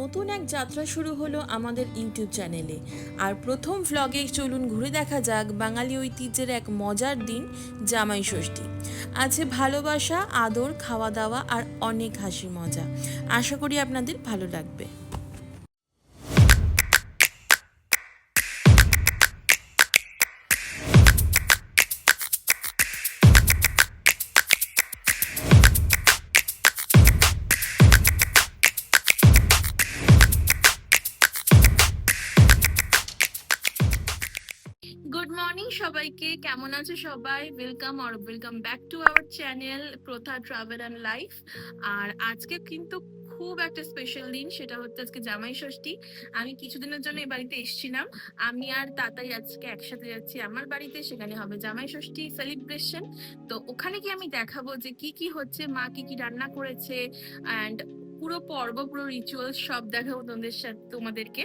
নতুন এক যাত্রা শুরু হলো আমাদের ইউটিউব চ্যানেলে। আর প্রথম ভ্লগে চলুন ঘুরে দেখা যাক বাঙালি ঐতিহ্যের এক মজার দিন, জামাই ষষ্ঠী। আছে ভালোবাসা, আদর, খাওয়া দাওয়া আর অনেক হাসি মজা। আশা করি আপনাদের ভালো লাগবে। গুড মর্নিং সবাইকে, কেমন আছে সবাই? Welcome back to our channel প্রথা ট্রাভেল অ্যান্ড লাইফ। আর আজকে কিন্তু খুব একটা স্পেশাল দিন, সেটা হচ্ছে আজকে জামাই ষষ্ঠী। আমি কিছুদিনের জন্য এই বাড়িতে এসেছিলাম। আমি আর তাতাই আজকে একসাথে যাচ্ছি আমার বাড়িতে, সেখানে হবে জামাই ষষ্ঠী সেলিব্রেশন। তো ওখানে গিয়ে আমি দেখাবো যে কি কি হচ্ছে, মা কি কি রান্না করেছে, অ্যান্ড পুরো পর্ব, পুরো রিচুয়াল সব দেখাবো তোমাদেরকে।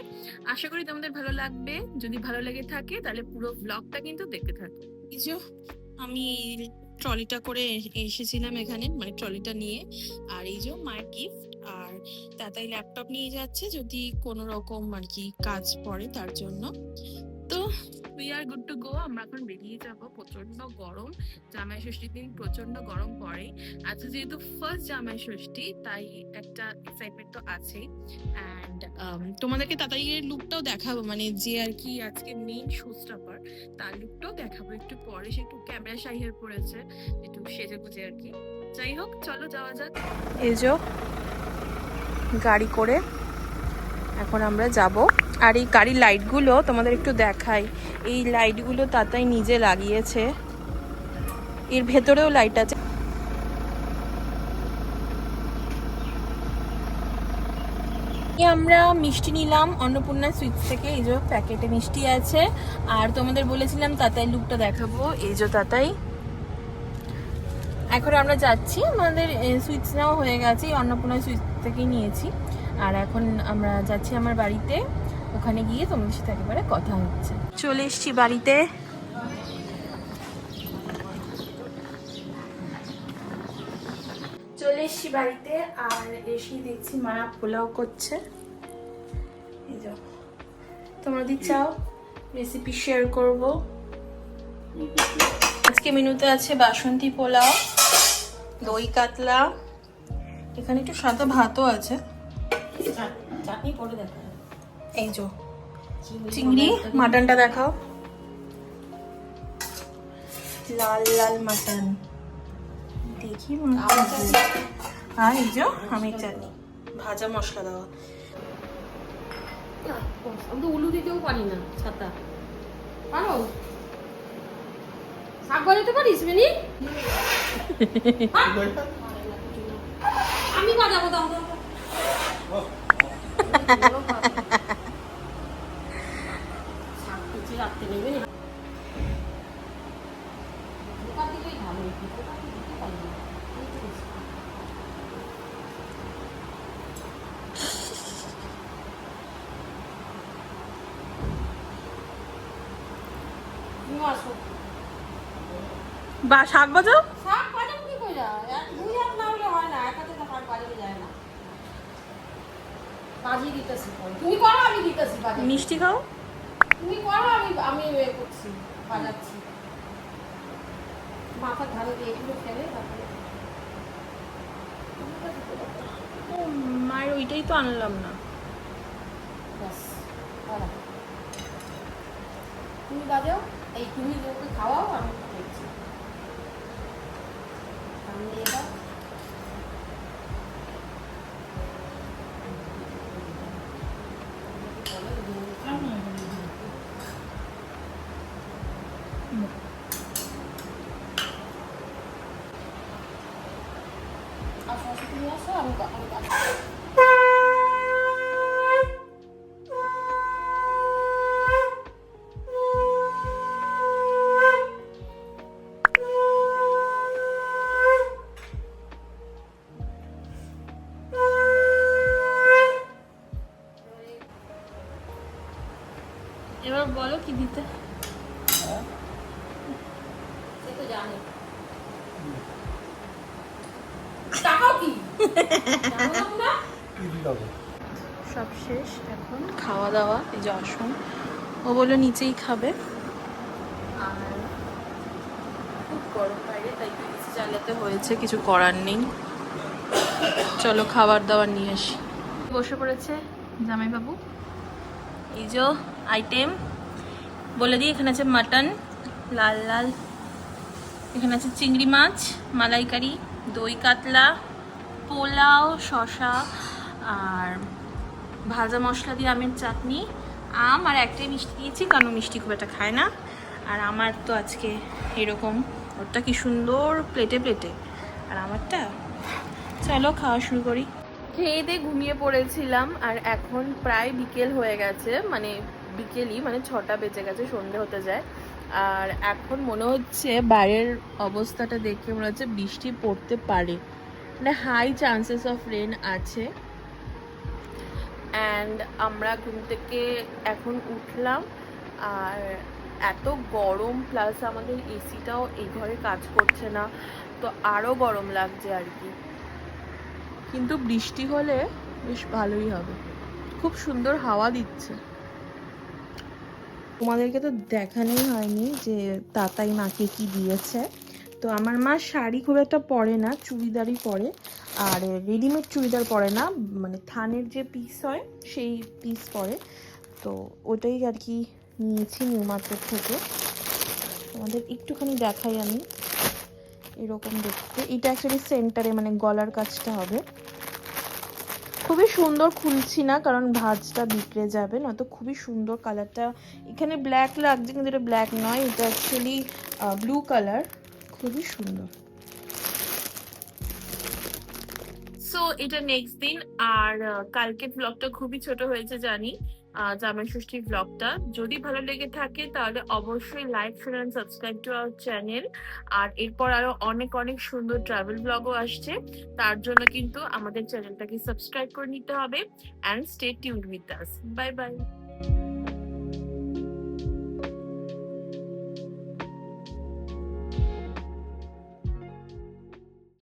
আশা করি তোমাদের ভালো লাগবে। যদি ভালো লেগে থাকে তাহলে পুরো ব্লগটা কিন্তু দেখতে থাকো। এই যে আমি ট্রলিটা করে এসেছিলাম এখানে, মানে ট্রলিটা নিয়ে। আর এই যে মায়ের গিফট, আর তাতাই ল্যাপটপ নিয়ে যাচ্ছে যদি কোনো রকম আর কি কাজ পড়ে তার জন্য। তো we are good to go. আমরা এখন বেরিয়ে যাব। প্রচন্ড গরম, জামাই ষষ্ঠীর দিন প্রচন্ড গরম পড়ে। আচ্ছা, যেহেতু ফার্স্ট জামাই ষষ্ঠী তাই একটা এক্সাইটমেন্ট তো আছেই। অ্যান্ড তোমাদেরকে তাড়াতাড়ির লুকটাও দেখাবো, মানে যে আর কি আজকে মেইন শোস্টপার তার লুকটাও দেখাবো একটু পরে। সে একটু ক্যামেরা শাই হয়ে পড়েছে, একটু সেজে গুজে আর কি। যাই হোক, চলো যাওয়া যাক। এই যে গাড়ি করে এখন আমরা যাব। আর এই গাড়ির লাইটগুলো তোমাদের একটু দেখাই। এই লাইটগুলো তাতাই নিজে লাগিয়েছে, এর ভেতরেও লাইট আছে। আমরা মিষ্টি নিলাম অন্নপূর্ণা সুইটস থেকে। এই যে প্যাকেটে মিষ্টি আছে। আর তোমাদের বলেছিলাম তাতাই লুকটা দেখাবো। এই যে তাতাই। এখন আমরা যাচ্ছি, আমাদের সুইটস নেওয়া হয়ে গেছে, অন্নপূর্ণা সুইটস থেকেই নিয়েছি। আর এখন আমরা যাচ্ছি আমার বাড়িতে, ওখানে গিয়ে তোমাদের সাথে একেবারে কথা হচ্ছে। চলে এসছি বাড়িতে। চলে এসছি বাড়িতে, আর এসে দেখছি মা পোলাও করছে। এই যে তোমরা যদি চাও রেসিপি শেয়ার করব। আজকে মেনুতে আছে বাসন্তী পোলাও, দই কাতলা, এখানে একটু সাদা ভাতও আছে। চাটনি পরে দেখা। এই যে চিংড়ি, মাটনটা দেখাও, লাল লাল মাটন দেখি। আর এই যে আমের চাটনি, ভাজা মশলা দেওয়া। আমি তো উলু দিতেও পারি না। ছাতা পারো? শাক বাজাতে পারিস মিনি? আমি বাজাবো, দাও দাও। শাক কুচি রাখতে নেবে না। দোকান থেকেই ভালো, দোকান থেকে দিতে পারি না। বা শাক বাজাও। শাক বাজাবো কি করে? দুই হাত না হলে হয় না, এক হাতে তো শাক বাজানো যায় না। বাজিয়ে দিতেছি, তুমি করো আমি দিতেছি। মিষ্টি খাও, তুমি করো, আমি করছি, বাজাচ্ছি। মাথার ধারে দিয়ে এগুলো ফেলে তারপরে মায়ের ওইটাই তো আনলাম না। ব্যাস বাড়া। তুমি বাজাও, এই তুমি ওকে খাওয়াও, আমি দেখছি। আমি দিয়ে দাও। আসো আসো, তুমি আসো, আমি এবার বলো কি দিতে। সে তো জানে। টাকাও কি জানো না? সব শেষ, এখন খাওয়া দাওয়া। এই যে আসুন, ও বললো নিচেই খাবে। আর খুব গরম বাইরে, তাই এসি চালাতে হয়েছে, কিছু করার নেই। চলো খাবার দাবার নিয়ে আসি। বসে পড়েছে জামাইবাবু। এই যে আইটেম বলে দিই, এখানে আছে মাটন লাল লাল, এখানে আছে চিংড়ি মাছ মালাইকারি, দই কাতলা, পোলাও, শসা, আর ভাজা মশলা দিয়ে আমের চাটনি, আম, আর একটাই মিষ্টি দিয়েছি কারণ মিষ্টি খুব একটা খায় না। আর আমার তো আজকে এরকম, ওরটা কি সুন্দর প্লেটে প্লেটে, আর আমারটা। চলো খাওয়া শুরু করি। খেয়ে দিয়ে ঘুমিয়ে পড়েছিলাম, আর এখন প্রায় বিকেল হয়ে গেছে, মানে বিকেলই, মানে 6টা বেজে গেছে, সন্ধে হতে যায়। আর এখন মনে হচ্ছে বাইরের অবস্থাটা দেখে মনে হচ্ছে বৃষ্টি পড়তে পারে, মানে হাই চান্সেস অফ রেন আছে। অ্যান্ড আমরা ঘুম থেকে এখন উঠলাম, আর এত গরম, প্লাস আমাদের এসিটাও এই ঘরে কাজ করছে না, তো আরও গরম লাগছে আর কি। কিন্তু বৃষ্টি হলে বেশ ভালোই হবে, খুব সুন্দর হাওয়া দিচ্ছে। তোমাদেরকে তো দেখানোই হয়নি যে তাতাই মাকে কি দিয়েছে। তো আমার মা শাড়ি খুব একটা পরে না, চুড়িদারই পরে, আর রেডিমেড চুড়িদার পরে না, মানে থানের যে পিস হয় সেই পিস পরে। তো ওটাই আর কি নিয়েছি নিউ মার্কেট থেকে। তোমাদের একটুখানি দেখাই আমি, এরকম দেখতে। এটা অ্যাকচুয়ালি সেন্টারে, মানে গলার কাছটা হবে। খুবই সুন্দর, খুলছি না কারণ ভাঁজটা বিগড়ে যাবে, নয়তো খুবই সুন্দর কালারটা। এখানে ব্ল্যাক লাগছে কিন্তু এটা ব্ল্যাক নয়, এটা অ্যাকচুয়ালি ব্লু কালার, খুবই সুন্দর। সো এটা নেক্সট দিন, আর কালকে ব্লগটা খুবই ছোট হয়েছে জানি, জামাই ষষ্ঠীর ব্লগটা। যদি ভালো লেগে থাকে তাহলে অবশ্যই like, share and subscribe to our channel. আর এরপর আরো অনেক অনেক সুন্দর ট্রাভেল ব্লগও আসছে, তার জন্য কিন্তু আমাদের চ্যানেলটাকে সাবস্ক্রাইব করে নিতে হবে। And stay tuned with us. Bye bye.